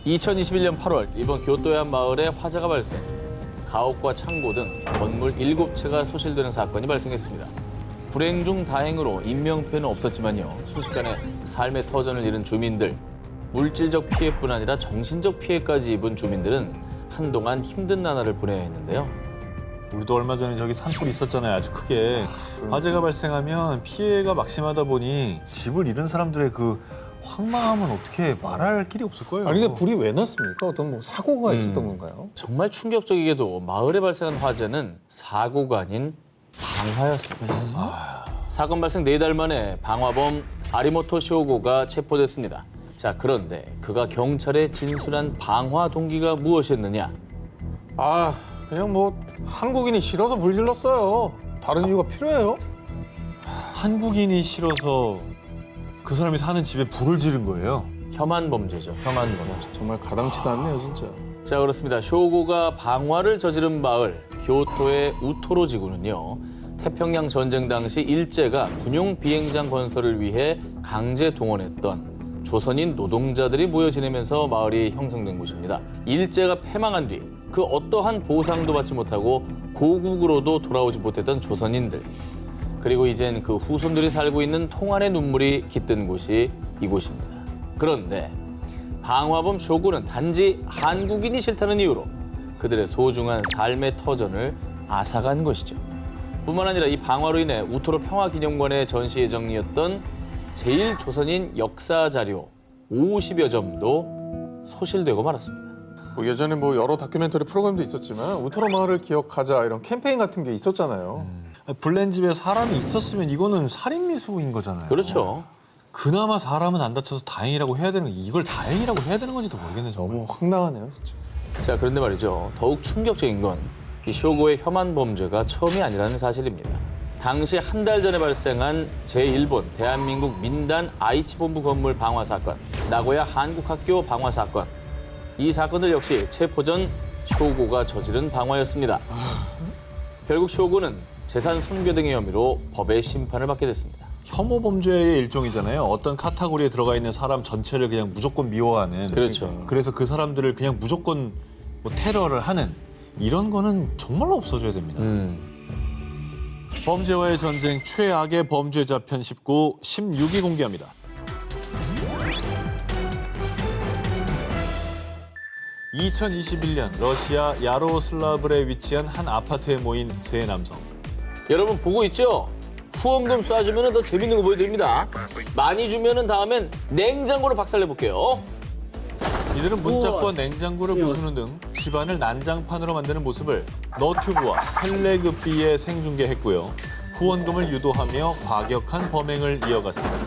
2021년 8월 일본 교토의 한 마을에 화재가 발생. 가옥과 창고 등 건물 7채가 소실되는 사건이 발생했습니다. 불행 중 다행으로 인명피해는 없었지만요. 순식간에 삶의 터전을 잃은 주민들, 물질적 피해뿐 아니라 정신적 피해까지 입은 주민들은 한동안 힘든 나날을 보내야 했는데요. 우리도 얼마 전에 저기 산불 있었잖아요. 아주 크게. 화재가 발생하면 피해가 막심하다 보니 집을 잃은 사람들의 그 황망함은 어떻게 말할 길이 없을 거예요. 아니 근데 불이 왜 났습니까? 어떤 뭐 사고가 있었던 건가요? 정말 충격적이게도 마을에 발생한 화재는 사고가 아닌 방화였습니다. 사건 발생 4달 만에 방화범 아리모토 쇼고가 체포됐습니다. 자, 그런데 그가 경찰에 진술한 방화 동기가 무엇이었느냐? 아 그냥 뭐 한국인이 싫어서 불 질렀어요. 다른 이유가 필요해요? 한국인이 싫어서 그 사람이 사는 집에 불을 지른 거예요. 혐한 범죄죠. 혐한 범죄. 정말 가당치도 않네요 진짜. 자, 그렇습니다. 쇼고가 방화를 저지른 마을 교토의 우토로 지구는요. 태평양 전쟁 당시 일제가 군용 비행장 건설을 위해 강제 동원했던 조선인 노동자들이 모여 지내면서 마을이 형성된 곳입니다. 일제가 패망한 뒤 그 어떠한 보상도 받지 못하고 고국으로도 돌아오지 못했던 조선인들. 그리고 이젠 그 후손들이 살고 있는 통안의 눈물이 깃든 곳이 이곳입니다. 그런데 방화범 쇼구는 단지 한국인이 싫다는 이유로 그들의 소중한 삶의 터전을 앗아간 것이죠. 뿐만 아니라 이 방화로 인해 우토로 평화기념관에 전시 예정이었던 제1조선인 역사 자료 50여 점도 소실되고 말았습니다. 뭐 예전에 뭐 여러 다큐멘터리 프로그램도 있었지만 우트로 마을을 기억하자 이런 캠페인 같은 게 있었잖아요. 불낸 집에 사람이 있었으면 이거는 살인미수인 거잖아요. 그렇죠. 그나마 사람은 안 다쳐서 다행이라고 해야 되는 이걸 다행이라고 해야 되는 건지도 모르겠네 정말. 너무 황당하네요 진짜. 자, 그런데 말이죠. 더욱 충격적인 건 이 쇼고의 혐한 범죄가 처음이 아니라는 사실입니다. 당시 한 달 전에 발생한 제1본 대한민국 민단 아이치본부 건물 방화 사건, 나고야 한국학교 방화 사건. 이 사건들 역시 체포 전 쇼고가 저지른 방화였습니다. 결국 쇼고는 재산 손괴 등의 혐의로 법의 심판을 받게 됐습니다. 혐오 범죄의 일종이잖아요. 어떤 카테고리에 들어가 있는 사람 전체를 그냥 무조건 미워하는. 그렇죠. 그래서 그 사람들을 그냥 무조건 뭐 테러를 하는 이런 거는 정말로 없어져야 됩니다. 범죄와의 전쟁 최악의 범죄자 편 19, 16위 공개합니다. (2021년) 러시아 야로슬라브에 위치한 한 아파트에 모인 세 남성. 여러분 보고 있죠? 후원금 쏴주면 더 재밌는 거 보여드립니다. 많이 주면 다음엔 냉장고로 박살내볼게요. 이들은 문짝과 냉장고를 부수는 등 집안을 난장판으로 만드는 모습을 너튜브와 텔레그비에 생중계했고요. 후원금을 유도하며 과격한 범행을 이어갔습니다.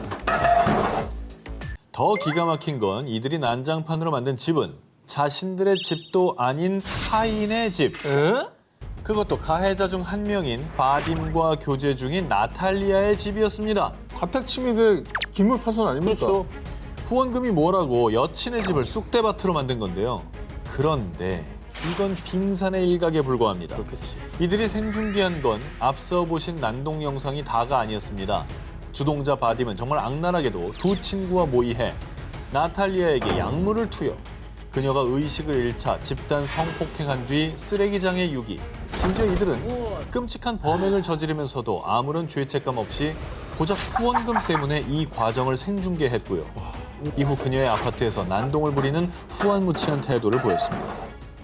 더 기가 막힌 건 이들이 난장판으로 만든 집은 자신들의 집도 아닌 타인의 집. 에? 그것도 가해자 중 한 명인 바딤과 교제 중인 나탈리아의 집이었습니다. 가택 침입의 기물 파손 아닙니까? 그렇죠. 후원금이 뭐라고 여친의 집을 쑥대밭으로 만든 건데요. 그런데 이건 빙산의 일각에 불과합니다. 그렇겠지. 이들이 생중계한 건 앞서 보신 난동 영상이 다가 아니었습니다. 주동자 바딤은 정말 악랄하게도 두 친구와 모의해 나탈리아에게 약물을 투여 그녀가 의식을 잃자 집단 성폭행한 뒤 쓰레기장에 유기. 심지어 이들은 끔찍한 범행을 저지르면서도 아무런 죄책감 없이 고작 후원금 때문에 이 과정을 생중계했고요. 이후 그녀의 아파트에서 난동을 부리는 후안무치한 태도를 보였습니다.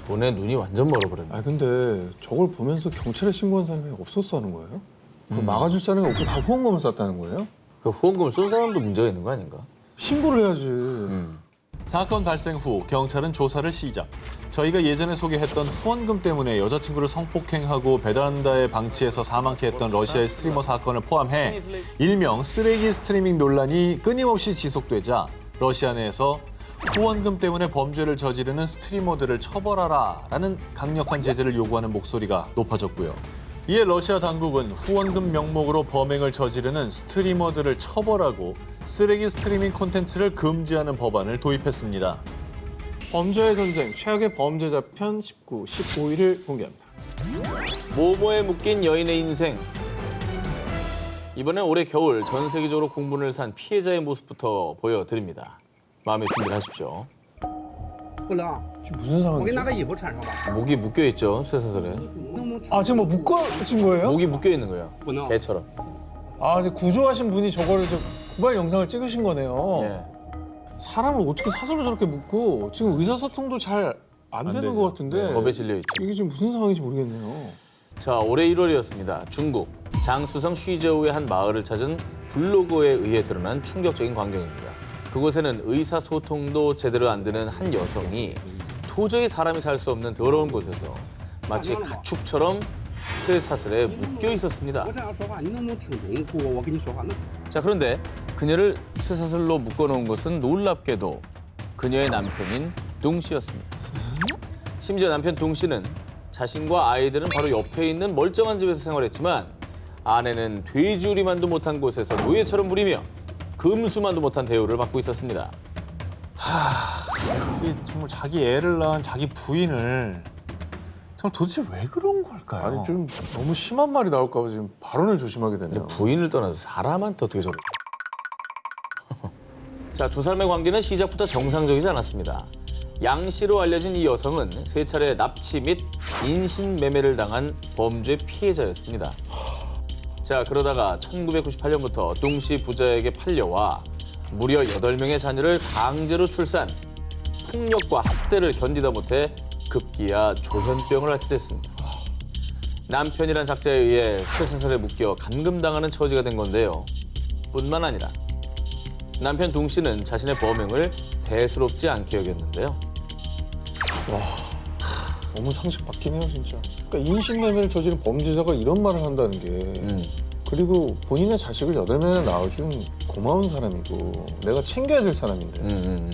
돈에 눈이 완전 멀어버렸네. 아 근데 저걸 보면서 경찰에 신고한 사람이 없었어 하는 거예요? 그걸 막아줄 사람이 없고 다 후원금을 쌌다는 거예요? 그 후원금을 쏜 사람도 문제가 있는 거 아닌가? 신고를 해야지. 사건 발생 후 경찰은 조사를 시작. 저희가 예전에 소개했던 후원금 때문에 여자친구를 성폭행하고 베란다에 방치해서 사망케 했던 러시아의 스트리머 사건을 포함해 일명 쓰레기 스트리밍 논란이 끊임없이 지속되자 러시아 내에서 후원금 때문에 범죄를 저지르는 스트리머들을 처벌하라라는 강력한 제재를 요구하는 목소리가 높아졌고요. 이에 러시아 당국은 후원금 명목으로 범행을 저지르는 스트리머들을 처벌하고 쓰레기 스트리밍 콘텐츠를 금지하는 법안을 도입했습니다. 범죄의 전쟁 최악의 범죄자 편 19, 15위를 공개합니다. 모모에 묶인 여인의 인생. 이번엔 올해 겨울 전 세계적으로 공분을 산 피해자의 모습부터 보여드립니다. 마음의 준비를 하십시오. 不能， 지금 무슨 我给你 상황이죠? 拿个衣服穿上吧。 목이 묶여 있죠, 쇠사슬에. 能不能？ 아, 지금 뭐 묶어진 거예요? 목이 묶여 있는 거예요. 문어. 개처럼. 아, 근데 구조하신 분이 저거를 고발 영상을 찍으신 거네요. 예. 사람을 어떻게 사슬로 저렇게 묶고 지금 의사소통도 잘 안 되는 되죠. 것 같은데 겁에 질려 있죠. 이게 지금 무슨 상황인지 모르겠네요. 자, 올해 1월이었습니다. 중국 장쑤성 쉬저우의 한 마을을 찾은 블로거에 의해 드러난 충격적인 광경입니다. 그곳에는 의사소통도 제대로 안 되는 한 여성이 도저히 사람이 살 수 없는 더러운 곳에서 마치 가축처럼 쇠사슬에 묶여 있었습니다. 我这样说话，你能不能听懂？不，我跟你说话能。 자, 그런데 그녀를 쇠사슬로 묶어놓은 것은 놀랍게도 그녀의 남편인 둥 씨였습니다. 심지어 남편 둥 씨는 자신과 아이들은 바로 옆에 있는 멀쩡한 집에서 생활했지만 아내는 돼지우리만도 못한 곳에서 노예처럼 부리며 금수만도 못한 대우를 받고 있었습니다. 이게 정말 자기 애를 낳은 자기 부인을 정말 도대체 왜 그런 걸까요? 아니 좀 너무 심한 말이 나올까 봐 지금 발언을 조심하게 되네요. 부인을 떠나서 사람한테 어떻게 저래? 자, 두 사람의 관계는 시작부터 정상적이지 않았습니다. 양 씨로 알려진 이 여성은 세 차례 납치 및 인신매매를 당한 범죄 피해자였습니다. 자, 그러다가 1998년부터 둥 씨 부자에게 팔려와 무려 8명의 자녀를 강제로 출산, 폭력과 학대를 견디다 못해 급기야 조현병을 앓게 됐습니다. 남편이란 작자에 의해 쇠사슬에 묶여 감금당하는 처지가 된 건데요. 뿐만 아니라 남편 둥 씨는 자신의 범행을 대수롭지 않게 여겼는데요. 너무 상식 바뀌네요 진짜. 그러니까 인신매매를 저지른 범죄자가 이런 말을 한다는 게 그리고 본인의 자식을 8명이나 낳아준 고마운 사람이고 내가 챙겨야 될 사람인데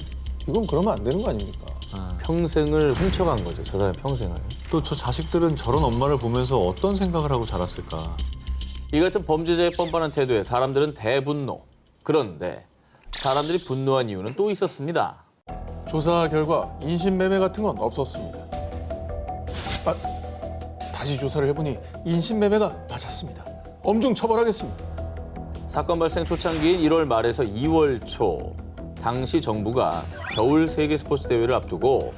이건 그러면 안 되는 거 아닙니까? 평생을 훔쳐간 거죠. 저 사람의 평생을. 또 저 자식들은 저런 엄마를 보면서 어떤 생각을 하고 자랐을까? 이 같은 범죄자의 뻔뻔한 태도에 사람들은 대분노. 그런데 사람들이 분노한 이유는 또 있었습니다. 조사 결과 인신매매 같은 건 없었습니다. 아, 다시 조사를 해보니 인신매매가 맞았습니다. 엄중 처벌하겠습니다. 사건 발생 초창기인 1월 말에서 2월 초 당시 정부가 겨울 세계 스포츠 대회를 앞두고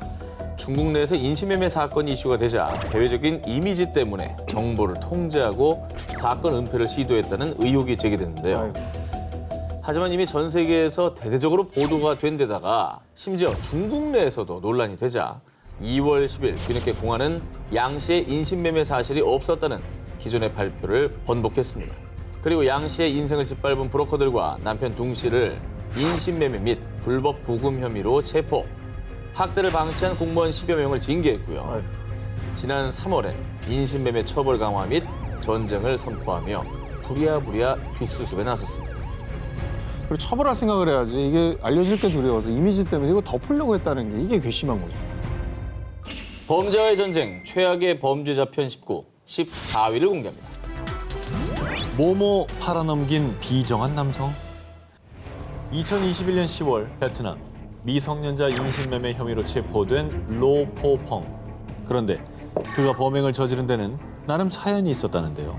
중국 내에서 인신매매 사건이 이슈가 되자 대외적인 이미지 때문에 정보를 통제하고 사건 은폐를 시도했다는 의혹이 제기됐는데요. 아이고. 하지만 이미 전 세계에서 대대적으로 보도가 된 데다가 심지어 중국 내에서도 논란이 되자 2월 10일 뒤늦게 공안은 양 씨의 인신매매 사실이 없었다는 기존의 발표를 번복했습니다. 그리고 양 씨의 인생을 짓밟은 브로커들과 남편 둥 씨를 인신매매 및 불법 구금 혐의로 체포, 학대를 방치한 공무원 10여 명을 징계했고요. 아이고. 지난 3월엔 인신매매 처벌 강화 및 전쟁을 선포하며 부랴부랴 뒷수습에 나섰습니다. 그리고 처벌할 생각을 해야지. 이게 알려질 게 두려워서 이미지 때문에 이거 덮으려고 했다는 게 이게 괘씸한 거죠. 범죄와의 전쟁, 최악의 범죄자 편 19, 14위를 공개합니다. 모모 팔아넘긴 비정한 남성? 2021년 10월 베트남 미성년자 인신매매 혐의로 체포된 로포펑. 그런데 그가 범행을 저지른 데는 나름 사연이 있었다는데요.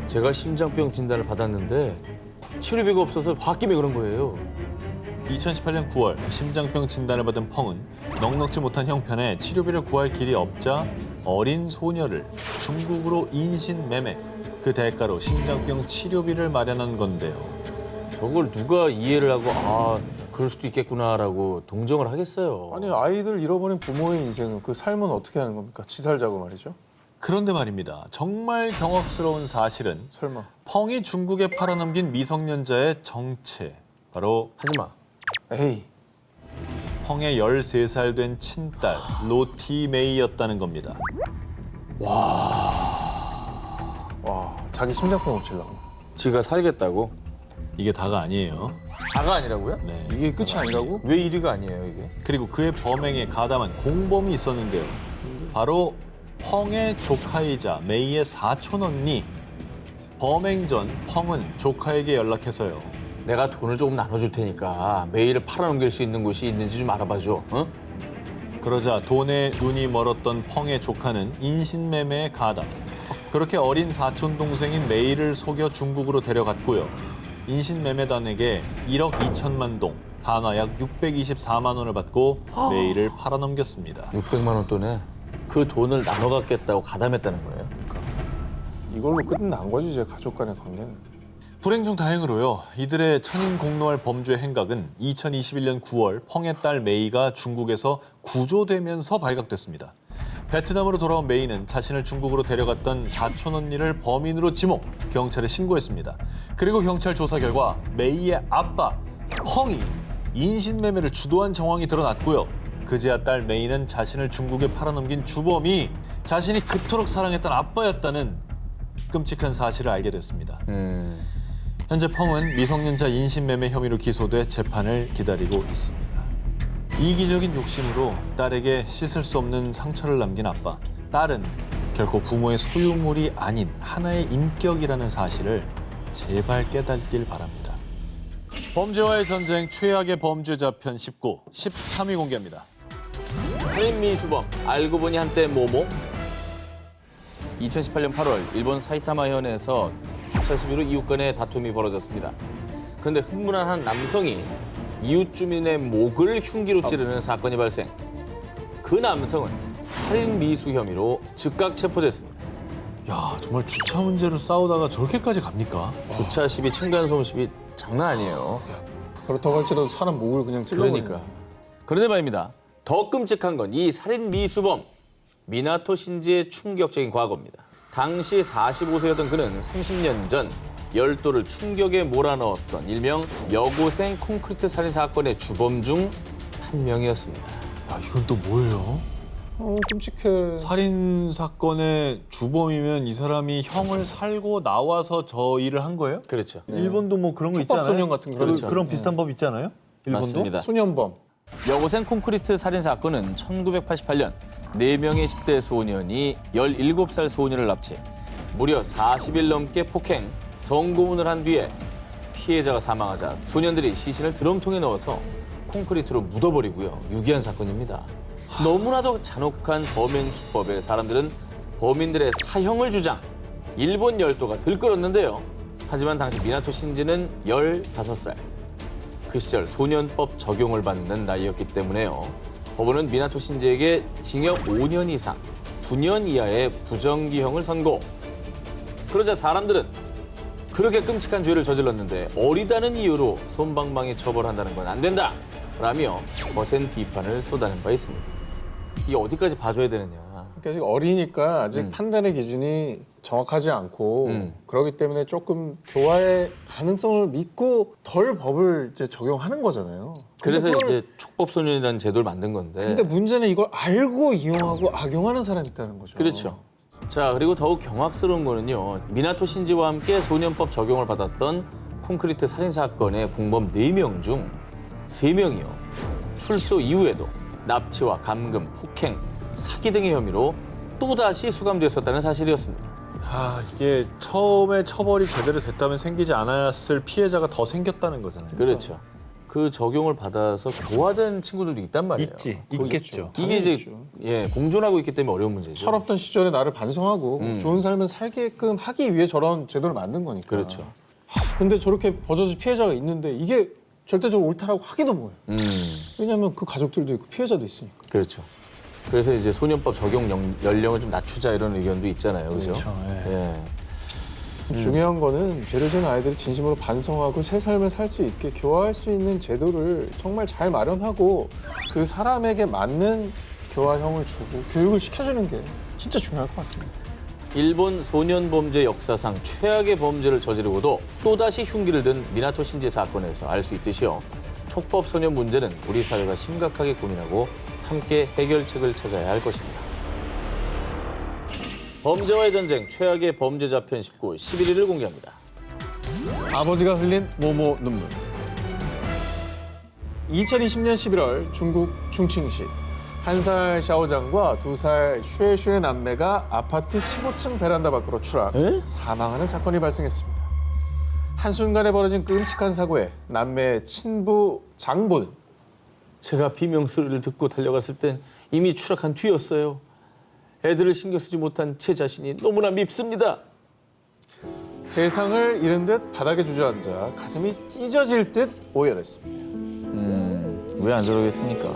제가 심장병 진단을 받았는데 치료비가 없어서 홧김에 그런 거예요. 2018년 9월 심장병 진단을 받은 펑은 넉넉지 못한 형편에 치료비를 구할 길이 없자 어린 소녀를 중국으로 인신매매, 그 대가로 심장병 치료비를 마련한 건데요. 저걸 누가 이해를 하고 아 그럴 수도 있겠구나라고 동정을 하겠어요. 아니 아이들 잃어버린 부모의 인생은 그 삶은 어떻게 하는 겁니까? 지 살자고 말이죠. 그런데 말입니다. 정말 경악스러운 사실은 설마. 펑이 중국에 팔아넘긴 미성년자의 정체, 바로 하지 마. 에이. 펑의 13살 된 친딸 로티 메이였다는 겁니다. 와 자기 심장병 고치려고. 지가 살겠다고? 이게 다가 아니에요. 다가 아니라고요? 네. 이게 끝이 아니라고? 왜 1위가 아니에요 이게? 그리고 그의 범행에 가담한 공범이 있었는데요. 바로 펑의 조카이자 메이의 사촌 언니. 범행 전 펑은 조카에게 연락해서요. 내가 돈을 조금 나눠줄 테니까 매일을 팔아넘길 수 있는 곳이 있는지 좀 알아봐줘. 어? 그러자 돈에 눈이 멀었던 펑의 조카는 인신매매에 가담. 그렇게 어린 사촌 동생인 메이를 속여 중국으로 데려갔고요. 인신매매단에게 1억 2천만 동, 한화 약 624만 원을 받고 메이를 팔아넘겼습니다. 600만 원 돈에 그 돈을 나눠 갖겠다고 가담했다는 거예요. 이걸로 끝난 거지 이제 가족 간의 관계는. 불행 중 다행으로요. 이들의 천인공노할 범죄 행각은 2021년 9월 펑의 딸 메이가 중국에서 구조되면서 발각됐습니다. 베트남으로 돌아온 메이는 자신을 중국으로 데려갔던 사촌 언니를 범인으로 지목, 경찰에 신고했습니다. 그리고 경찰 조사 결과 메이의 아빠 펑이 인신매매를 주도한 정황이 드러났고요. 그제야 딸 메이는 자신을 중국에 팔아넘긴 주범이 자신이 그토록 사랑했던 아빠였다는 끔찍한 사실을 알게 됐습니다. 현재 펑은 미성년자 인신매매 혐의로 기소돼 재판을 기다리고 있습니다. 이기적인 욕심으로 딸에게 씻을 수 없는 상처를 남긴 아빠. 딸은 결코 부모의 소유물이 아닌 하나의 인격이라는 사실을 제발 깨닫길 바랍니다. 범죄와의 전쟁 최악의 범죄자 편 19, 13위 공개합니다. 살인 미수범 알고 보니 한때 모모. 2018년 8월 일본 사이타마 현에서 주차 시비로 이웃 간의 다툼이 벌어졌습니다. 그런데 흥분한 한 남성이 이웃 주민의 목을 흉기로 찌르는 사건이 발생. 그 남성은 살인 미수 혐의로 즉각 체포됐습니다. 야, 정말 주차 문제로 싸우다가 저렇게까지 갑니까? 주차 시비, 층간소음 시비 장난 아니에요. 그렇다고 할지라도 사람 목을 그냥 찔러버리는. 그러니까. 그런데 말입니다. 더 끔찍한 건 이 살인 미수범 미나토 신지의 충격적인 과거입니다. 당시 45세였던 그는 30년 전 열도를 충격에 몰아넣었던 일명 여고생 콘크리트 살인 사건의 주범 중 한 명이었습니다. 야, 이건 또 뭐예요? 끔찍해. 살인 사건의 주범이면 이 사람이 형을 살고 나와서 저 일을 한 거예요? 그렇죠. 일본도 뭐 그런 거 있잖아요. 촉법소년 같은 거. 그렇죠. 그런 비슷한 법 있잖아요. 일본도? 맞습니다. 소년범. 여고생 콘크리트 살인 사건은 1988년 4명의 10대 소년이 17살 소년을 납치, 무려 40일 넘게 폭행, 성고문을 한 뒤에 피해자가 사망하자 소년들이 시신을 드럼통에 넣어서 콘크리트로 묻어버리고요. 유기한 사건입니다. 너무나도 잔혹한 범행 수법에 사람들은 범인들의 사형을 주장, 일본 열도가 들끓었는데요. 하지만 당시 미나토 신지는 15살. 그 시절 소년법 적용을 받는 나이였기 때문에요. 법원은 미나토 신지에게 징역 5년 이상, 9년 이하의 부정기형을 선고. 그러자 사람들은 그렇게 끔찍한 죄를 저질렀는데 어리다는 이유로 솜방망이 처벌한다는 건 안 된다! 라며 거센 비판을 쏟아낸 바 있습니다. 이게 어디까지 봐줘야 되느냐. 그러니까 아직 어리니까 아직 판단의 기준이 정확하지 않고 그렇기 때문에 조금 교화의 가능성을 믿고 덜 법을 이제 적용하는 거잖아요. 근데 그래서 그걸- 이제 촉법소년이라는 제도를 만든 건데. 근데 문제는 이걸 알고 이용하고 악용하는 사람이 있다는 거죠. 그렇죠. 자, 그리고 더욱 경악스러운 거는요. 미나토 신지와 함께 소년법 적용을 받았던 콘크리트 살인 사건의 공범 4명 중 3명이요. 출소 이후에도 납치와 감금, 폭행, 사기 등의 혐의로 또다시 수감됐었다는 사실이었습니다. 이게 처음에 처벌이 제대로 됐다면 생기지 않았을 피해자가 더 생겼다는 거잖아요. 그렇죠. 그 적용을 받아서 교화된 친구들도 있단 말이에요. 있겠죠. 이게 이제 당연히죠. 공존하고 있기 때문에 어려운 문제죠. 철없던 시절에 나를 반성하고 좋은 삶을 살게끔 하기 위해 저런 제도를 만든 거니까. 그렇죠. 근데 저렇게 버젓이 피해자가 있는데 이게 절대적으로 옳다라고 하기도 뭐해요. 왜냐하면 그 가족들도 있고 피해자도 있으니까. 그렇죠. 그래서 이제 소년법 적용 연령을 좀 낮추자 이런 의견도 있잖아요. 그죠? 그렇죠. 예. 중요한 거는 죄를 지은 아이들이 진심으로 반성하고 새 삶을 살 수 있게 교화할 수 있는 제도를 정말 잘 마련하고 그 사람에게 맞는 교화형을 주고 교육을 시켜주는 게 진짜 중요할 것 같습니다. 일본 소년 범죄 역사상 최악의 범죄를 저지르고도 또다시 흉기를 든 미나토 신지 사건에서 알 수 있듯이요. 촉법 소년 문제는 우리 사회가 심각하게 고민하고 함께 해결책을 찾아야 할 것입니다. 범죄와의 전쟁 최악의 범죄자 편 19, 11위를 공개합니다. 아버지가 흘린 모모 눈물. 2020년 11월 중국 중칭시 1살 샤오장과 2살 슈에슈의 남매가 아파트 15층 베란다 밖으로 추락, 사망하는 사건이 발생했습니다. 한순간에 벌어진 끔찍한 사고에 남매의 친부 장보는 제가 비명 소리를 듣고 달려갔을 땐 이미 추락한 뒤였어요. 애들을 신경 쓰지 못한 제 자신이 너무나 밉습니다. 세상을 잃은 듯 바닥에 주저앉아 가슴이 찢어질 듯 오열했습니다. 왜 안 저러겠습니까?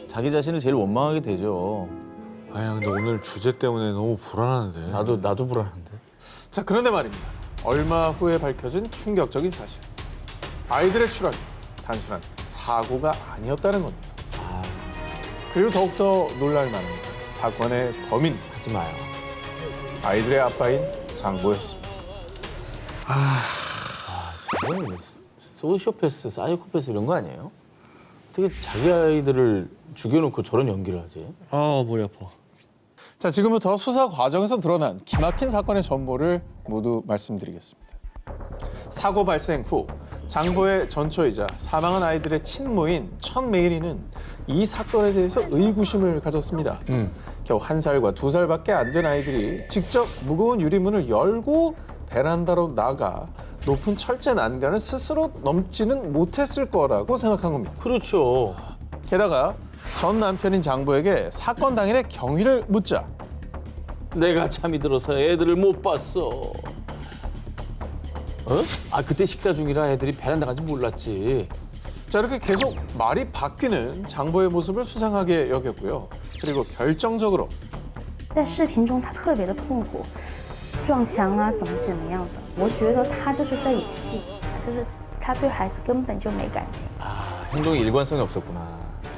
자기 자신을 제일 원망하게 되죠. 아니 근데 오늘 주제 때문에 너무 불안한데. 나도 불안한데. 자, 그런데 말입니다. 얼마 후에 밝혀진 충격적인 사실. 아이들의 추락이 단순한 사고가 아니었다는 겁니다. 그리고 더욱더 놀랄 만한 사건의 범인, 하지 마요. 아이들의 아빠인 장보였습니다. 저건 소시오패스, 사이코패스 이런 거 아니에요? 어떻게 자기 아이들을 죽여놓고 저런 연기를 하지? 아 머리 아파. 자, 지금부터 수사 과정에서 드러난 기막힌 사건의 전모를 모두 말씀드리겠습니다. 사고 발생 후 장보의 전초이자 사망한 아이들의 친모인 천메이리는 이 사건에 대해서 의구심을 가졌습니다. 겨우 1살과 2살밖에 안 된 아이들이 직접 무거운 유리문을 열고 베란다로 나가 높은 철제 난간을 스스로 넘지는 못했을 거라고 생각한 겁니다. 그렇죠. 게다가 전 남편인 장보에게 사건 당일의 경위를 묻자 내가 잠이 들어서 애들을 못 봤어. 그때 식사 중이라 애들이 베란다 간지 몰랐지. 자, 이렇게 계속 말이 바뀌는 장보의 모습을 수상하게 여겼고요. 그리고 결정적으로 在视频中他特别的痛苦，撞墙啊，怎么样的？我觉得他就是在演戏，就是他对孩子根本就没感情。 행동에 일관성이 없었구나.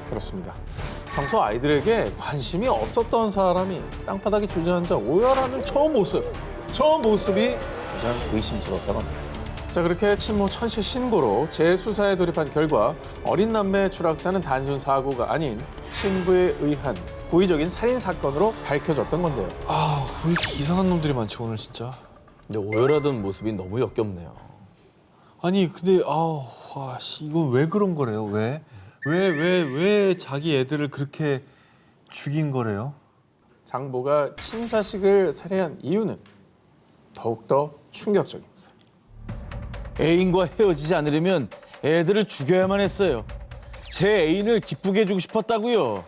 그렇습니다. 평소 아이들에게 관심이 없었던 사람이 땅바닥에 주저앉아 오열하는 저 모습이 가장 의심스럽다고 합니다. 자, 그렇게 친모 천 씨 신고로 재수사에 돌입한 결과 어린 남매의 추락사는 단순 사고가 아닌 친부에 의한 고의적인 살인 사건으로 밝혀졌던 건데요. 왜 이렇게 이상한 놈들이 많지 오늘 진짜. 근데 오열하던 모습이 너무 역겹네요. 아니 근데 이건 왜 그런 거래요? 왜 자기 애들을 그렇게 죽인 거래요? 장보가 친자식을 살해한 이유는 더욱더 충격적입니다. 애인과 헤어지지 않으려면 애들을 죽여야만 했어요. 제 애인을 기쁘게 해주고 싶었다고요.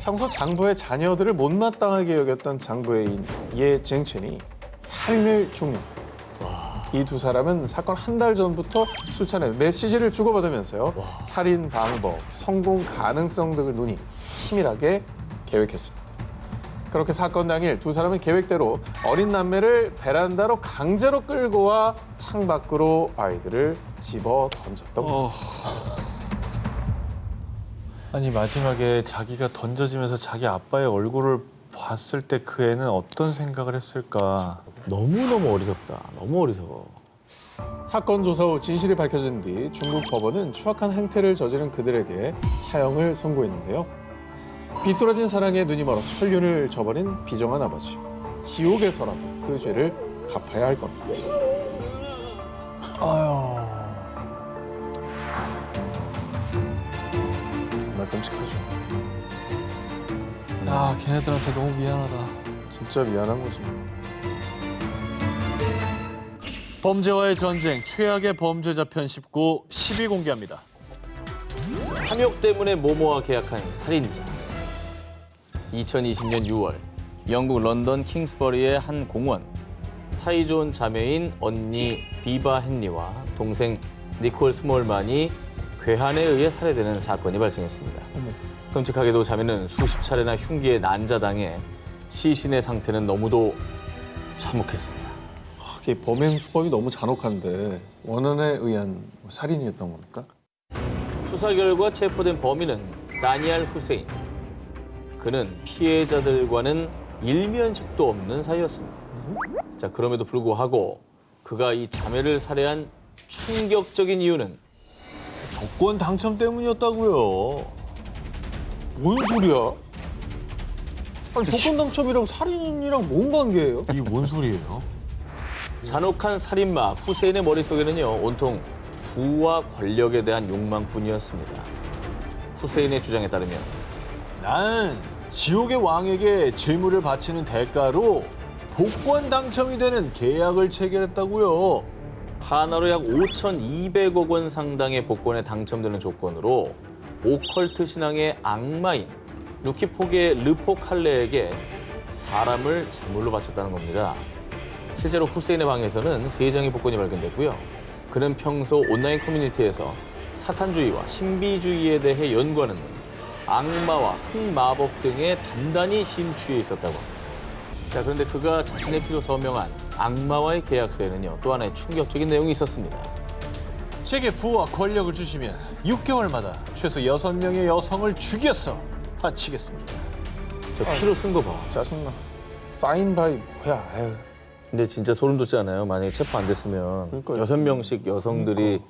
평소 장보의 자녀들을 못마땅하게 여겼던 장보의 애인 예쟁첸이 살인을 종료합니다. 이 두 사람은 사건 한 달 전부터 수차례 메시지를 주고받으면서요. 살인 방법, 성공 가능성 등을 눈이 치밀하게 계획했습니다. 그렇게 사건 당일 두 사람은 계획대로 어린 남매를 베란다로 강제로 끌고 와 창밖으로 아이들을 집어 던졌던 겁니다. 아니 마지막에 자기가 던져지면서 자기 아빠의 얼굴을 봤을 때 그 애는 어떤 생각을 했을까? 너무너무 어리석다. 너무 어리석어. 사건 조사 후 진실이 밝혀진 뒤 중국 법원은 추악한 행태를 저지른 그들에게 사형을 선고했는데요. 비뚤어진 사랑에 눈이 멀어 천륜을 저버린 비정한 아버지. 지옥에서라도 그 죄를 갚아야 할 겁니다. 정말 끔찍하죠. 야 걔네들한테 너무 미안하다. 진짜 미안한 거지. 범죄와의 전쟁 최악의 범죄자 편 19 10위 공개합니다. 탐욕 때문에 모모와 계약한 살인자. 2020년 6월 영국 런던 킹스버리의 한 공원. 사이좋은 자매인 언니 비바 헨리와 동생 니콜 스몰만이 괴한에 의해 살해되는 사건이 발생했습니다. 끔찍하게도 자매는 수십 차례나 흉기에 난자당해 시신의 상태는 너무도 참혹했습니다. 이게 범행 수법이 너무 잔혹한데 원한에 의한 살인이었던 겁니까? 수사 결과 체포된 범인은 다니엘 후세인. 그는 피해자들과는 일면식도 없는 사이였습니다. 자, 그럼에도 불구하고 그가 이 자매를 살해한 충격적인 이유는 복권 당첨 때문이었다고요. 뭔 소리야? 아니 복권 당첨이랑 살인이랑 뭔 관계예요? 이게 뭔 소리예요? 잔혹한 살인마 후세인의 머릿속에는요, 온통 부와 권력에 대한 욕망뿐이었습니다. 후세인의 주장에 따르면 난 지옥의 왕에게 재물을 바치는 대가로 복권 당첨이 되는 계약을 체결했다고요. 하나로 약 5,200억 원 상당의 복권에 당첨되는 조건으로 오컬트 신앙의 악마인 루키포게의 르포 칼레에게 사람을 제물로 바쳤다는 겁니다. 실제로 후세인의 방에서는 3장의 복권이 발견됐고요. 그는 평소 온라인 커뮤니티에서 사탄주의와 신비주의에 대해 연구하는 악마와 흑마법 등에 단단히 심취해 있었다고 합니다. 자, 그런데 그가 자신의 피로 서명한 악마와의 계약서에는요, 또 하나의 충격적인 내용이 있었습니다. 제게 부와 권력을 주시면 6개월마다 최소 6명의 여성을 죽여서 바치겠습니다. 저 피로 쓴 거 봐. 짜증나. 사인 바이 뭐야. 에휴. 근데 진짜 소름 돋지 않아요? 만약에 체포 안 됐으면 그러니까요. 6명씩 여성들이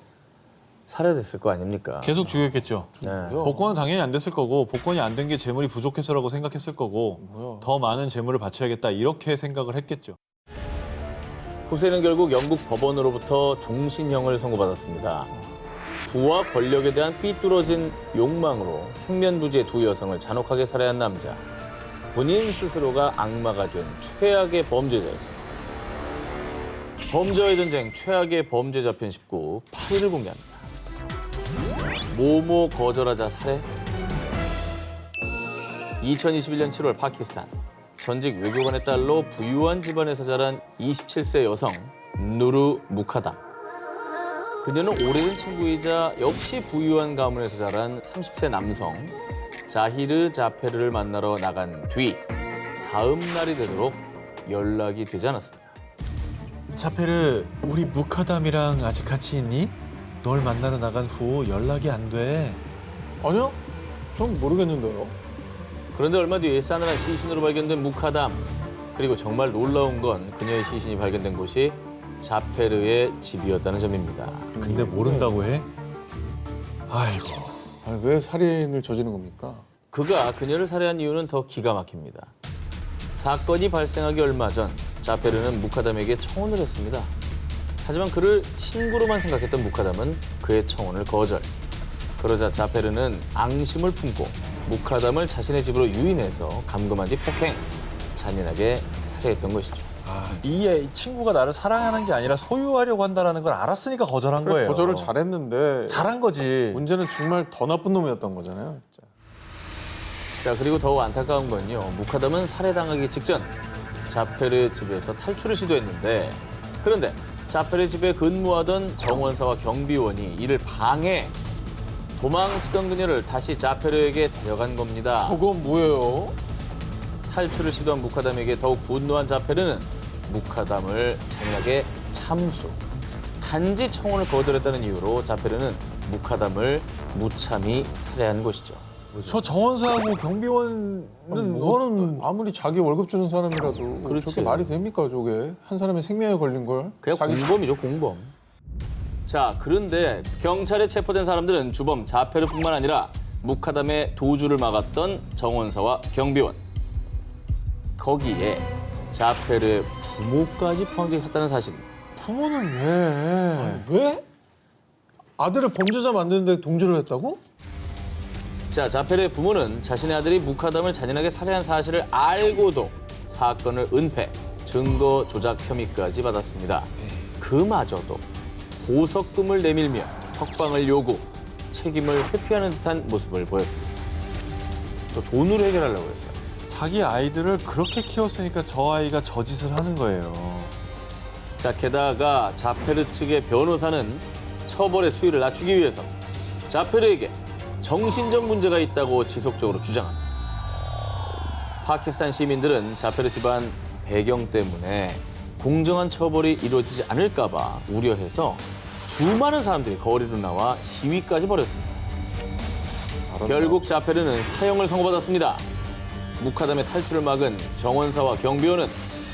살해됐을 거 아닙니까? 계속 죽였겠죠. 네. 복권은 당연히 안 됐을 거고 복권이 안 된 게 재물이 부족해서라고 생각했을 거고 뭐야. 더 많은 재물을 바쳐야겠다 이렇게 생각을 했겠죠. 후세는 결국 영국 법원으로부터 종신형을 선고받았습니다. 부와 권력에 대한 삐뚤어진 욕망으로 생면부지의 두 여성을 잔혹하게 살해한 남자. 본인 스스로가 악마가 된 최악의 범죄자였습니다. 범죄와의 전쟁 최악의 범죄자 편 19, 8위를 공개합니다. 모모 거절하자 살해? 2021년 7월 파키스탄. 전직 외교관의 딸로 부유한 집안에서 자란 27세 여성 누르 무카담. 그녀는 오래된 친구이자 역시 부유한 가문에서 자란 30세 남성 자히르 자페르를 만나러 나간 뒤 다음 날이 되도록 연락이 되지 않았습니다. 자페르, 우리 무카담이랑 아직 같이 있니? 널 만나러 나간 후 연락이 안 돼. 아니요? 전 모르겠는데요. 그런데 얼마 뒤에 싸늘한 시신으로 발견된 무카담. 그리고 정말 놀라운 건 그녀의 시신이 발견된 곳이 자페르의 집이었다는 점입니다. 근데 모른다고 해? 아이고. 아니, 왜 살인을 저지른 겁니까? 그가 그녀를 살해한 이유는 더 기가 막힙니다. 사건이 발생하기 얼마 전 자페르는 무카담에게 청혼을 했습니다. 하지만 그를 친구로만 생각했던 무카담은 그의 청혼을 거절. 그러자 자페르는 앙심을 품고 무카담을 자신의 집으로 유인해서 감금한 뒤 폭행, 잔인하게 살해했던 것이죠. 이 친구가 나를 사랑하는 게 아니라 소유하려고 한다는 걸 알았으니까 거절한 거예요. 거절을 잘했는데 잘한 거지. 문제는 정말 더 나쁜 놈이었던 거잖아요. 진짜. 자, 그리고 더욱 안타까운 건요. 무카담은 살해당하기 직전 자페르 집에서 탈출을 시도했는데 그런데 자페르 집에 근무하던 정원사와 경비원이 이를 방해, 도망치던 그녀를 다시 자페르에게 데려간 겁니다. 저건 뭐예요? 탈출을 시도한 무카담에게 더욱 분노한 자페르는 무카담을 잔인하게 참수. 단지 청혼을 거절했다는 이유로 자페르는 무카담을 무참히 살해한 것이죠. 저 정원사하고 경비원은 뭐는 아무리 자기 월급 주는 사람이라도 그렇지. 저게 말이 됩니까, 저게? 한 사람의 생명에 걸린 걸? 그냥 공범이죠, 공범. 자, 그런데 경찰에 체포된 사람들은 주범 자페르뿐만 아니라 무카담의 도주를 막았던 정원사와 경비원. 거기에 자페르의 부모까지 포함되어 있었다는 사실. 부모는 왜? 왜? 아들을 범죄자 만드는데 동조를 했다고? 자, 자페르의 부모는 자신의 아들이 무카담을 잔인하게 살해한 사실을 알고도 사건을 은폐, 증거 조작 혐의까지 받았습니다. 그마저도 보석금을 내밀며 석방을 요구, 책임을 회피하는 듯한 모습을 보였습니다. 또 돈으로 해결하려고 했어요. 자기 아이들을 그렇게 키웠으니까 저 아이가 저 짓을 하는 거예요. 자, 게다가 자페르 측의 변호사는 처벌의 수위를 낮추기 위해서 자페르에게 정신적 문제가 있다고 지속적으로 주장합니다. 파키스탄 시민들은 자페르 집안 배경 때문에 공정한 처벌이 이루어지지 않을까 봐 우려해서 수많은 사람들이 거리로 나와 시위까지 벌였습니다. 결국 자페르는 사형을 선고받았습니다. 무카담의 탈출을 막은 정원사와 경비원은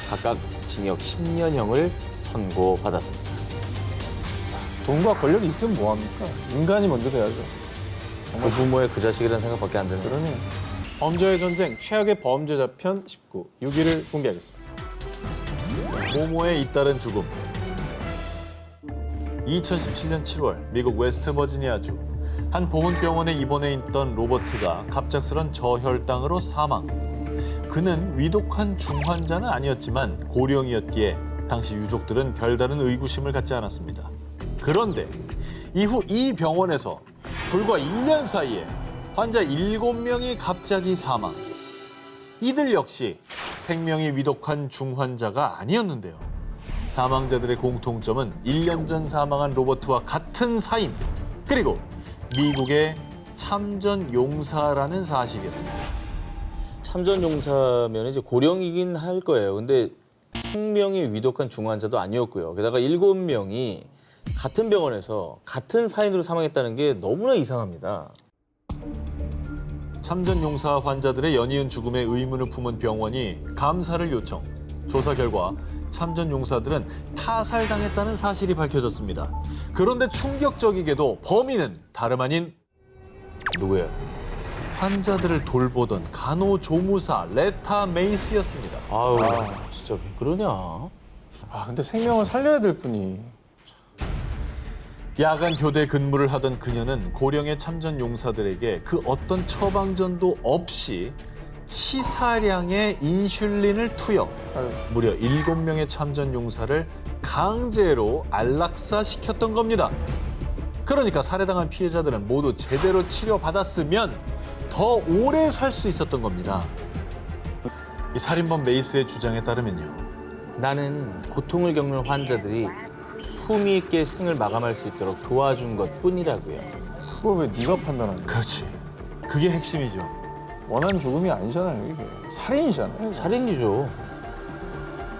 각각 징역 10년형을 선고받았습니다. 돈과 권력이 있으면 뭐합니까? 인간이 먼저 돼야죠. 그 부모의 그 자식이라는 생각밖에 안 드는 거예요. 그러네요. 범죄의 전쟁 최악의 범죄자 편 19, 6위를 공개하겠습니다. 모모의 잇따른 죽음. 2017년 7월 미국 웨스트버지니아주 한 보훈병원에 입원해 있던 로버트가 갑작스런 저혈당으로 사망. 그는 위독한 중환자는 아니었지만 고령이었기에 당시 유족들은 별다른 의구심을 갖지 않았습니다. 그런데 이후 이 병원에서 불과 1년 사이에 환자 7명이 갑자기 사망. 이들 역시 생명이 위독한 중환자가 아니었는데요. 사망자들의 공통점은 1년 전 사망한 로버트와 같은 사인, 그리고 미국의 참전용사라는 사실이었습니다. 참전용사면 이제 고령이긴 할 거예요. 근데 생명이 위독한 중환자도 아니었고요. 게다가 7명이 같은 병원에서 같은 사인으로 사망했다는 게 너무나 이상합니다. 참전용사 환자들의 연이은 죽음에 의문을 품은 병원이 감사를 요청. 조사 결과 참전용사들은 타살당했다는 사실이 밝혀졌습니다. 그런데 충격적이게도 범인은 다름 아닌 누구예요? 환자들을 돌보던 간호조무사 레타 메이스였습니다. 아유, 진짜 왜 그러냐? 아 근데 생명을 살려야 될 뿐이. 야간 교대 근무를 하던 그녀는 고령의 참전용사들에게 그 어떤 처방전도 없이 치사량의 인슐린을 투여. 아유. 무려 7명의 참전용사를 강제로 안락사시켰던 겁니다. 그러니까 살해당한 피해자들은 모두 제대로 치료받았으면 더 오래 살 수 있었던 겁니다. 이 살인범 메이스의 주장에 따르면요. 나는 고통을 겪는 환자들이 품위 있게 생을 마감할 수 있도록 도와준 것뿐이라고요. 그걸 왜 네가 판단하냐? 그렇지. 그게 핵심이죠. 원한 죽음이 아니잖아요 이게. 살인이잖아요. 살인이죠.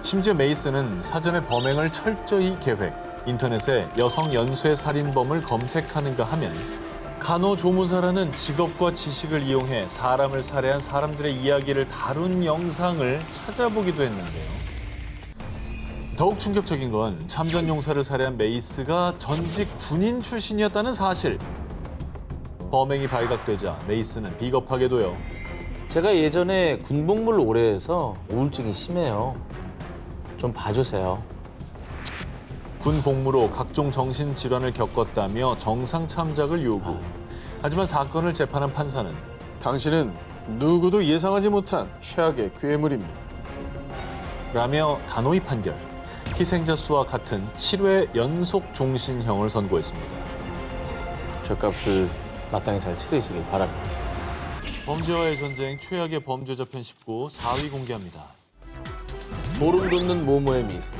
심지어 메이스는 사전에 범행을 철저히 계획, 인터넷에 여성 연쇄 살인범을 검색하는가 하면 간호조무사라는 직업과 지식을 이용해 사람을 살해한 사람들의 이야기를 다룬 영상을 찾아보기도 했는데요. 더욱 충격적인 건 참전용사를 살해한 메이스가 전직 군인 출신이었다는 사실. 범행이 발각되자 메이스는 비겁하게도요. 제가 예전에 군복무를 오래 해서 우울증이 심해요. 좀 봐주세요. 군 복무로 각종 정신질환을 겪었다며 정상 참작을 요구. 하지만 사건을 재판한 판사는 당신은 누구도 예상하지 못한 최악의 괴물입니다. 라며 단호히 판결. 희생자 수와 같은 7회 연속 종신형을 선고했습니다. 죗값을 마땅히 잘 치르시길 바랍니다. 범죄와의 전쟁 최악의 범죄자 편 19 4위 공개합니다. 소름 돋는 모모의 미소.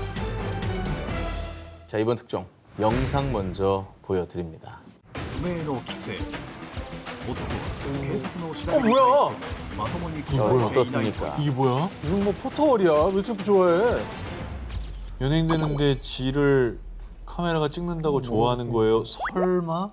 자, 이번 특종 영상 먼저 보여드립니다. 不明の規制男は警察の調べに 뭐야? まともに 여러분 어떻습니까? 이게 뭐야? 무슨 뭐 포터월이야? 왜 이렇게 좋아해? 연예인 되는데 지를 카메라가 찍는다고 좋아하는 거예요? 설마?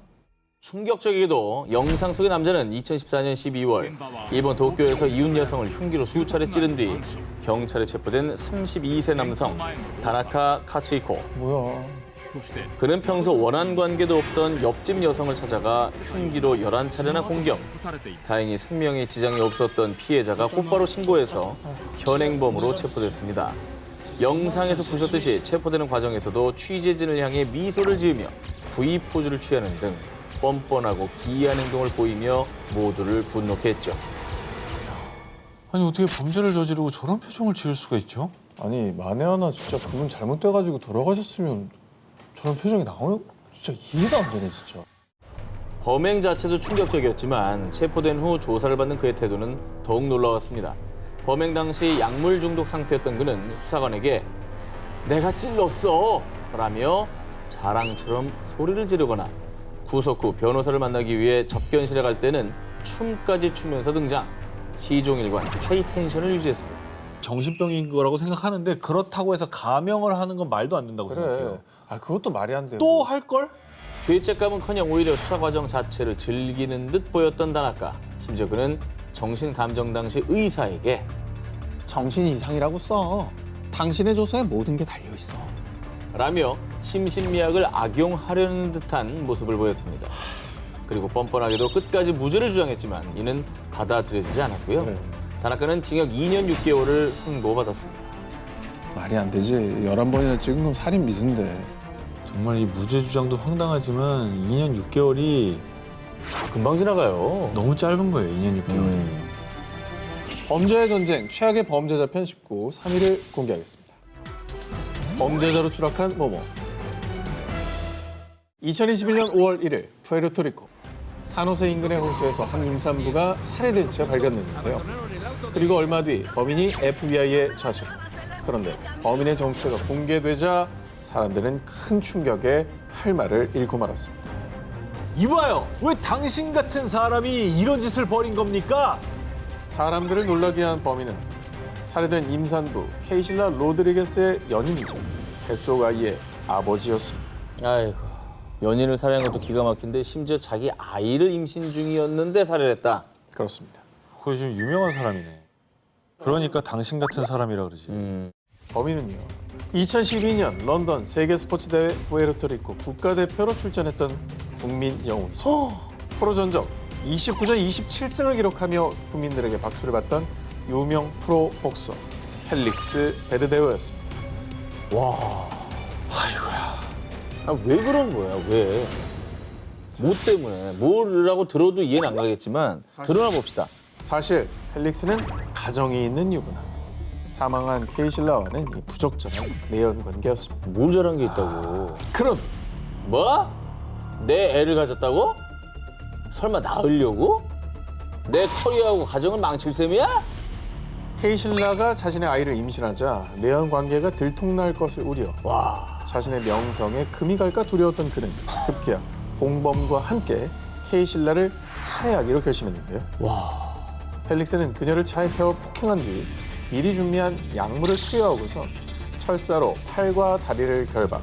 충격적이게도 영상 속의 남자는 2014년 12월 일본 도쿄에서 이웃 여성을 흉기로 수차례 찌른 뒤 경찰에 체포된 32세 남성 다나카 카츠히코. 뭐야? そして 그는 평소 원한 관계도 없던 옆집 여성을 찾아가 흉기로 11차례나 공격. されていた 다행히 생명에 지장이 없었던 피해자가 곧바로 신고해서 현행범으로 체포됐습니다. 영상에서 보셨듯이 체포되는 과정에서도 취재진을 향해 미소를 지으며 V 포즈를 취하는 등 뻔뻔하고 기이한 행동을 보이며 모두를 분노케 했죠. 아니 어떻게 범죄를 저지르고 저런 표정을 지을 수가 있죠? 아니 만에 하나 진짜 그분 잘못돼가지고 돌아가셨으면 저런 표정이 나오는 진짜 이해가 안 되네 진짜. 범행 자체도 충격적이었지만 체포된 후 조사를 받는 그의 태도는 더욱 놀라웠습니다. 범행 당시 약물 중독 상태였던 그는 수사관에게 내가 찔렀어 라며 자랑처럼 소리를 지르거나 구속 후 변호사를 만나기 위해 접견실에 갈 때는 춤까지 추면서 등장. 시종일관 하이텐션을 유지했습니다. 정신병인 거라고 생각하는데 그렇다고 해서 감형을 하는 건 말도 안 된다고 그래. 생각해요. 아 그것도 말이 안 돼. 또 할 걸? 죄책감은커녕 오히려 수사 과정 자체를 즐기는 듯 보였던 다나카. 심지어 그는 정신감정 당시 의사에게 정신 이상이라고 써. 당신의 조서에 모든 게 달려 있어. 라며 심신미약을 악용하려는 듯한 모습을 보였습니다. 그리고 뻔뻔하게도 끝까지 무죄를 주장했지만 이는 받아들여지지 않았고요. 그래. 다나카는 징역 2년 6개월을 선고받았습니다. 말이 안 되지. 11번이나 찍은 건 살인 미수인데. 정말 이 무죄 주장도 황당하지만 2년 6개월이 금방 지나가요. 너무 짧은 거예요. 2년 6개월이. 범죄의 전쟁 최악의 범죄자 편 19 3위를 공개하겠습니다. 범죄자로 추락한 모모. 2021년 5월 1일 푸에르토리코 산호세 인근의 호수에서 한 임산부가 살해된 채 발견됐는데요. 그리고 얼마 뒤 범인이 FBI에 자수. 그런데 범인의 정체가 공개되자 사람들은 큰 충격에 할 말을 잃고 말았습니다. 이봐요. 왜 당신 같은 사람이 이런 짓을 벌인 겁니까? 사람들을 놀라게 한 범인은 살해된 임산부 케이실라 로드리게스의 연인이자 뱃속 아이의 아버지였습니다. 아이고, 연인을 살해한 것도 기가 막힌데 심지어 자기 아이를 임신 중이었는데 살해를 했다. 그렇습니다. 그게 지금 유명한 사람이네. 그러니까 당신 같은 사람이라 그러지. 범인은요. 2012년 런던 세계 스포츠 대회 푸에르토리코 국가대표로 출전했던 국민 영웅이죠. 프로 전적 29전 27승을 기록하며 국민들에게 박수를 받던 유명 프로 복서 펠릭스 베르데오였습니다. 아, 왜 그런 거야? 왜? 뭐 때문에? 뭐라고 들어도 이해는 안 가겠지만 드러나 봅시다. 사실 펠릭스는 가정이 있는 유부남. 사망한 케이실라와는 이 부적절한 내연 관계였습니다. 뭘 잘한 게 있다고? 그런 뭐? 내 애를 가졌다고? 설마 낳으려고? 내 커리어하고 가정을 망칠 셈이야? 케이실라가 자신의 아이를 임신하자 내연 관계가 들통날 것을 우려 자신의 명성에 금이 갈까 두려웠던 그는 급기야 공범과 함께 케이실라를 살해하기로 결심했는데요. 펠릭스는 그녀를 차에 태워 폭행한 뒤 미리 준비한 약물을 투여하고서 철사로 팔과 다리를 결박,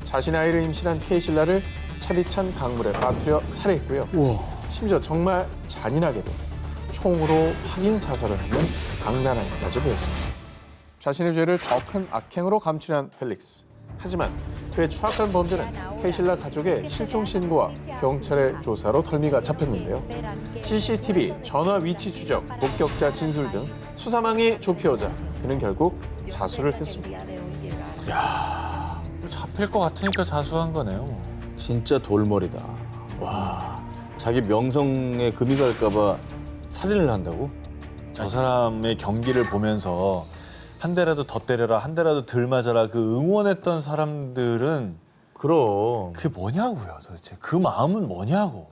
자신의 아이를 임신한 케이실라를 차디찬 강물에 빠뜨려 살해했고요. 심지어 정말 잔인하게도 총으로 확인 사살을 하는 악랄함까지 보였습니다. 자신의 죄를 더 큰 악행으로 감추려 한 펠릭스. 하지만 그의 추악한 범죄는 케이실라 가족의 실종 신고와 경찰의 조사로 덜미가 잡혔는데요. CCTV, 전화 위치 추적, 목격자 진술 등 수사망이 좁혀오자 그는 결국 자수를 했습니다. 잡힐 것 같으니까 자수한 거네요. 진짜 돌머리다. 와, 자기 명성에 금이 갈까 봐 살인을 한다고? 저 사람의 경기를 보면서 한 대라도 더 때려라, 한 대라도 덜 맞아라 그 응원했던 사람들은 그럼. 그게 뭐냐고요 도대체. 그 마음은 뭐냐고.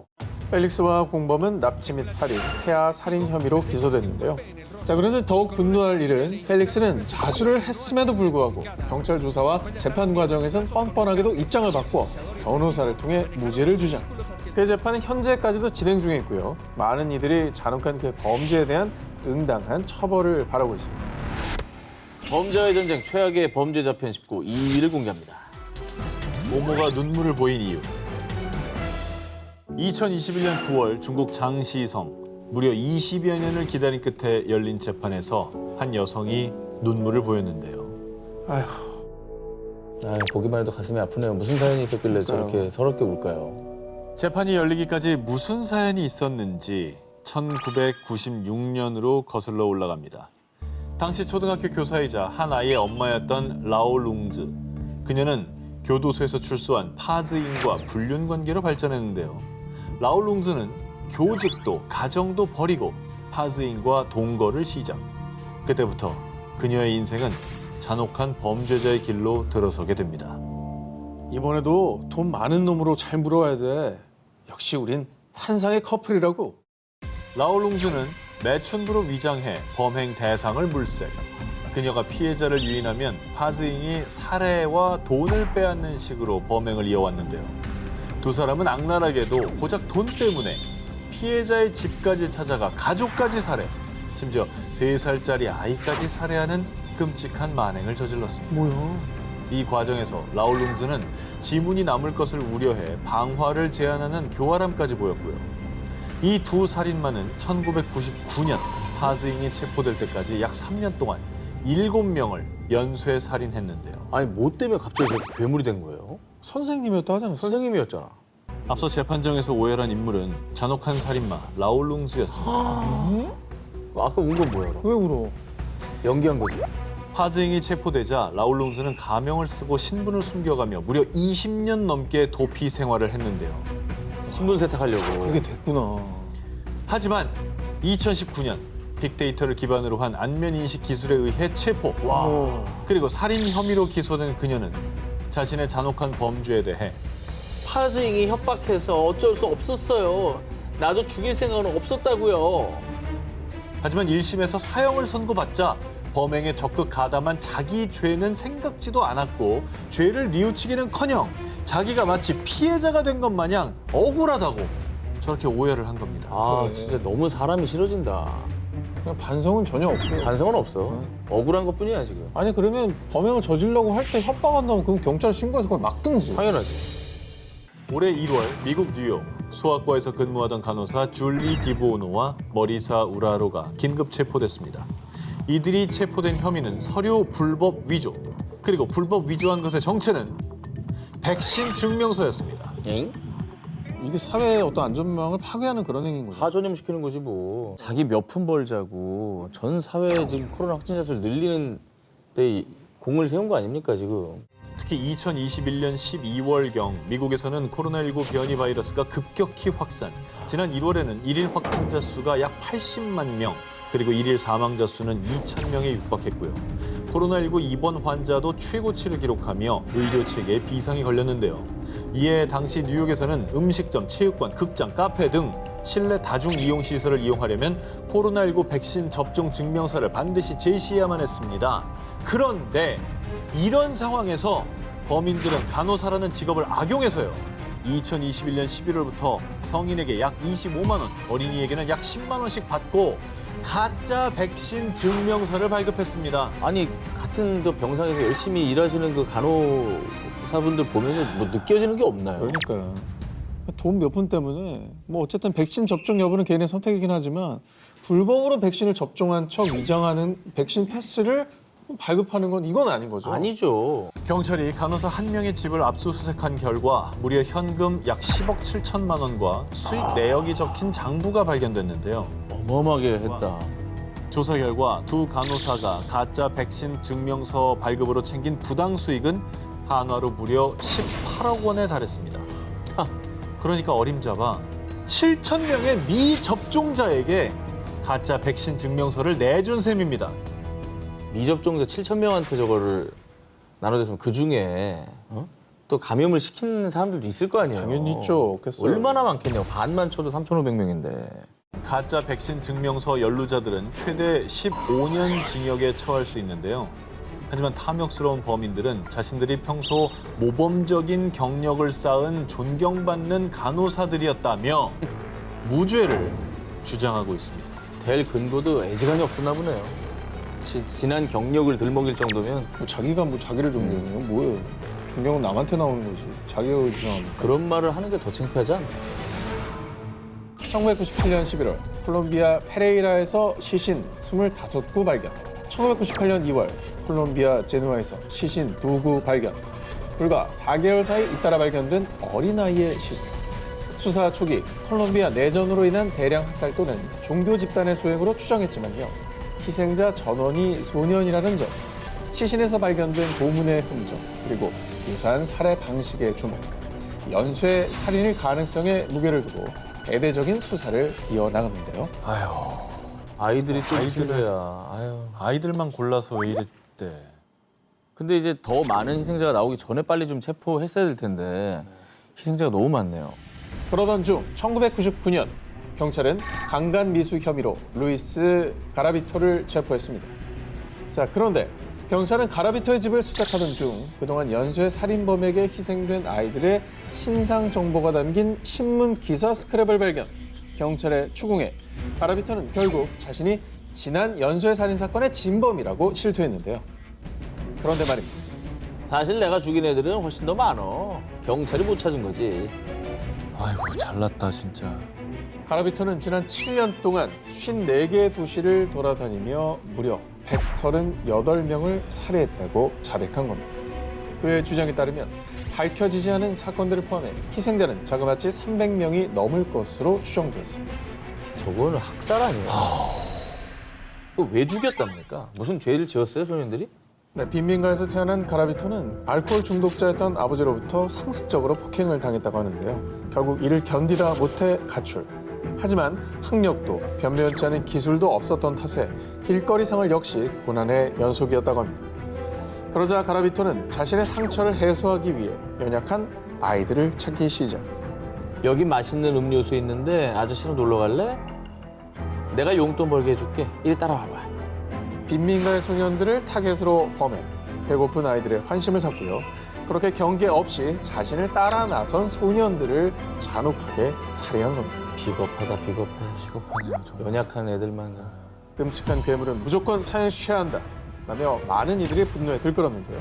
펠릭스와 공범은 납치 및 살인, 태아 살인 혐의로 기소됐는데요. 자, 그런데 더욱 분노할 일은 펠릭스는 자수를 했음에도 불구하고 경찰 조사와 재판 과정에선 뻔뻔하게도 입장을 바꿔 변호사를 통해 무죄를 주장. 그 재판은 현재까지도 진행 중에 있고요. 많은 이들이 잔혹한 그 범죄에 대한 응당한 처벌을 바라고 있습니다. 범죄와의 전쟁 최악의 범죄자 편 19 2위를 공개합니다. 모모가 눈물을 보인 이유. 2021년 9월 중국 장시성 무려 20여 년을 기다린 끝에 열린 재판에서 한 여성이 눈물을 보였는데요. 아휴, 아, 보기만 해도 가슴이 아프네요. 무슨 사연이 있었길래 그러니까요. 저렇게 서럽게 울까요? 재판이 열리기까지 무슨 사연이 있었는지 1996년으로 거슬러 올라갑니다. 당시 초등학교 교사이자 한 아이의 엄마였던 라오룽즈. 그녀는 교도소에서 출소한 파즈인과 불륜 관계로 발전했는데요. 라오룽즈는 교직도 가정도 버리고 파즈인과 동거를 시작. 그때부터 그녀의 인생은 잔혹한 범죄자의 길로 들어서게 됩니다. 이번에도 돈 많은 놈으로 잘 물어와야 돼. 역시 우린 환상의 커플이라고. 라오룽즈는 매춘부로 위장해 범행 대상을 물색. 그녀가 피해자를 유인하면 파즈잉이 살해와 돈을 빼앗는 식으로 범행을 이어왔는데요. 두 사람은 악랄하게도 고작 돈 때문에 피해자의 집까지 찾아가 가족까지 살해, 심지어 3살짜리 아이까지 살해하는 끔찍한 만행을 저질렀습니다. 뭐야? 이 과정에서 라오룽즈는 지문이 남을 것을 우려해 방화를 제안하는 교활함까지 보였고요. 이 두 살인마는 1999년 파즈잉이 체포될 때까지 약 3년 동안 7명을 연쇄 살인했는데요. 아니, 뭐 때문에 갑자기 저렇게 괴물이 된 거예요? 선생님이었다 하잖아. 선생님이었잖아. 앞서 재판정에서 오열한 인물은 잔혹한 살인마 라오룽즈였습니다. 아까 운 건 뭐야, 그럼? 왜 울어? 연기한 거지. 파즈잉이 체포되자 라오룽즈는 가명을 쓰고 신분을 숨겨가며 무려 20년 넘게 도피 생활을 했는데요. 신분 세탁하려고. 이게 됐구나. 하지만 2019년 빅데이터를 기반으로 한 안면인식 기술에 의해 체포. 그리고 살인 혐의로 기소된 그녀는 자신의 잔혹한 범죄에 대해 파즈잉이 협박해서 어쩔 수 없었어요. 나도 죽일 생각은 없었다고요. 하지만 1심에서 사형을 선고받자 범행에 적극 가담한 자기 죄는 생각지도 않았고 죄를 뉘우치기는커녕 자기가 마치 피해자가 된 것 마냥 억울하다고 저렇게 오해를 한 겁니다. 아, 그래. 진짜 너무 사람이 싫어진다. 그냥 반성은 전혀 없고. 반성은 없어. 억울한 것뿐이야 지금. 아니 그러면 범행을 저지르려고 할 때 협박한다면 그럼 경찰에 신고해서 그걸 막든지. 당연하지. 올해 1월 미국 뉴욕 소아과에서 근무하던 간호사 줄리 디보노와 머리사 우라로가 긴급 체포됐습니다. 이들이 체포된 혐의는 서류 불법 위조, 그리고 불법 위조한 것의 정체는 백신 증명서였습니다. 엥? 이게 사회의 어떤 안전망을 파괴하는 그런 행위인 거죠. 하전염시키는 거지 뭐. 자기 몇 푼 벌자고 전 사회에 지금 코로나 확진자 수를 늘리는 데 공을 세운 거 아닙니까 지금. 특히 2021년 12월경 미국에서는 코로나19 변이 바이러스가 급격히 확산. 지난 1월에는 일일 확진자 수가 약 80만 명, 그리고 일일 사망자 수는 2,000명에 육박했고요. 코로나19 입원 환자도 최고치를 기록하며 의료 체계에 비상이 걸렸는데요. 이에 당시 뉴욕에서는 음식점, 체육관, 극장, 카페 등 실내 다중 이용 시설을 이용하려면 코로나19 백신 접종 증명서를 반드시 제시해야만 했습니다. 그런데 이런 상황에서 범인들은 간호사라는 직업을 악용해서요. 2021년 11월부터 성인에게 약 25만 원, 어린이에게는 약 10만 원씩 받고 가짜 백신 증명서를 발급했습니다. 아니 같은 그 병상에서 열심히 일하시는 그 간호사분들 보면 뭐 느껴지는 게 없나요? 그러니까요. 돈 몇 푼 때문에 뭐 어쨌든 백신 접종 여부는 개인의 선택이긴 하지만 불법으로 백신을 접종한 척 위장하는 백신 패스를 발급하는 건 이건 아닌 거죠. 아니죠. 경찰이 간호사 한 명의 집을 압수수색한 결과 무려 현금 약 10억 7천만 원과 수익 내역이 적힌 장부가 발견됐는데요. 어마어마하게 했다. 조사 결과 두 간호사가 가짜 백신 증명서 발급으로 챙긴 부당 수익은 한화로 무려 18억 원에 달했습니다. 그러니까 어림잡아 7천 명의 미접종자에게 가짜 백신 증명서를 내준 셈입니다. 미접종자 7,000명한테 저거를 나눠줬으면 그 중에 또 감염을 시키는 사람들도 있을 거 아니에요. 당연히 있죠. 없겠어요. 얼마나 많겠냐고. 반만 쳐도 3,500명인데. 가짜 백신 증명서 연루자들은 최대 15년 징역에 처할 수 있는데요. 하지만 탐욕스러운 범인들은 자신들이 평소 모범적인 경력을 쌓은 존경받는 간호사들이었다며 무죄를 주장하고 있습니다. 될 근거도 애지간히 없었나 보네요. 지난 경력을 들먹일 정도면 뭐 자기가 뭐 자기를 존경해요? 뭐예요? 존경은 남한테 나오는 거지. 자기가 왜 존경합니까? 그런 말을 하는 게 더 창피하지 않나? 1997년 11월 콜롬비아 페레이라에서 시신 25구 발견. 1998년 2월 콜롬비아 제누아에서 시신 2구 발견. 불과 4개월 사이 잇따라 발견된 어린아이의 시신. 수사 초기 콜롬비아 내전으로 인한 대량 학살 또는 종교 집단의 소행으로 추정했지만요. 희생자 전원이 소년이라는 점, 시신에서 발견된 고문의 흔적, 그리고 유사한 살해 방식의 주목, 연쇄 살인일 가능성에 무게를 두고 대대적인 수사를 이어나갔는데요. 아이들이 또 아이들이야. 아유. 아이들만 골라서 왜 이랬대. 근데 이제 더 많은 희생자가 나오기 전에 빨리 좀 체포했어야 될 텐데 희생자가 너무 많네요. 그러던 중 1999년 경찰은 강간 미수 혐의로 루이스 가라비토를 체포했습니다. 자, 그런데 경찰은 가라비토의 집을 수색하던 중 그동안 연쇄 살인범에게 희생된 아이들의 신상 정보가 담긴 신문 기사 스크랩을 발견. 경찰의 추궁에 가라비토는 결국 자신이 지난 연쇄 살인 사건의 진범이라고 실토했는데요. 그런데 말입니다. 사실 내가 죽인 애들은 훨씬 더 많어. 경찰이 못 찾은 거지. 아이고 잘났다 진짜. 가라비토는 지난 7년 동안 54개의 도시를 돌아다니며 무려 138명을 살해했다고 자백한 겁니다. 그의 주장에 따르면 밝혀지지 않은 사건들을 포함해 희생자는 자그마치 300명이 넘을 것으로 추정되었습니다. 저거는 학살 아니에요? 그거 왜 죽였답니까? 무슨 죄를 지었어요, 소년들이? 네, 빈민가에서 태어난 가라비토는 알코올 중독자였던 아버지로부터 상습적으로 폭행을 당했다고 하는데요. 결국 이를 견디다 못해 가출. 하지만 학력도 변변치 않은 기술도 없었던 탓에 길거리 생활 역시 고난의 연속이었다고 합니다. 그러자 가라비토는 자신의 상처를 해소하기 위해 연약한 아이들을 찾기 시작. 여기 맛있는 음료수 있는데 아저씨랑 놀러 갈래? 내가 용돈 벌게 해줄게. 이리 따라와봐. 빈민가의 소년들을 타겟으로 범해 배고픈 아이들의 환심을 샀고요. 그렇게 경계 없이 자신을 따라 나선 소년들을 잔혹하게 살해한 겁니다. 비겁하다, 비겁해. 비겁하네요. 연약한 애들만. 끔찍한 괴물은 무조건 사형시켜야 한다 라며 많은 이들의 분노에 들끓었는데요.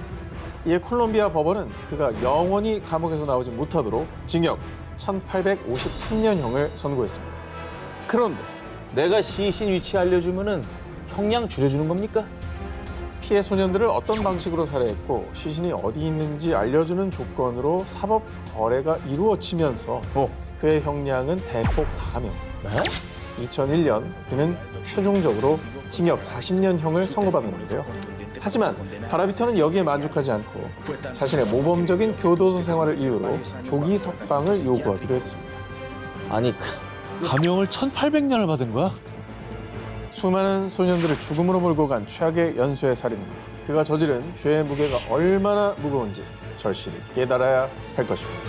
이에 콜롬비아 법원은 그가 영원히 감옥에서 나오지 못하도록 징역 1853년형을 선고했습니다. 그런데 내가 시신 위치 알려주면은 형량 줄여주는 겁니까? 피해 소년들을 어떤 방식으로 살해했고 시신이 어디 있는지 알려주는 조건으로 사법 거래가 이루어지면서 그의 형량은 대폭 감형. 2001년 그는 최종적으로 징역 40년형을 선고받았는데요. 하지만 가라비터는 여기에 만족하지 않고 자신의 모범적인 교도소 생활을 이유로 조기 석방을 요구하기도 했습니다. 아니, 감형을 1800년을 받은 거야? 수많은 소년들을 죽음으로 몰고 간 최악의 연쇄 살인입니다. 그가 저지른 죄의 무게가 얼마나 무거운지 절실히 깨달아야 할 것입니다.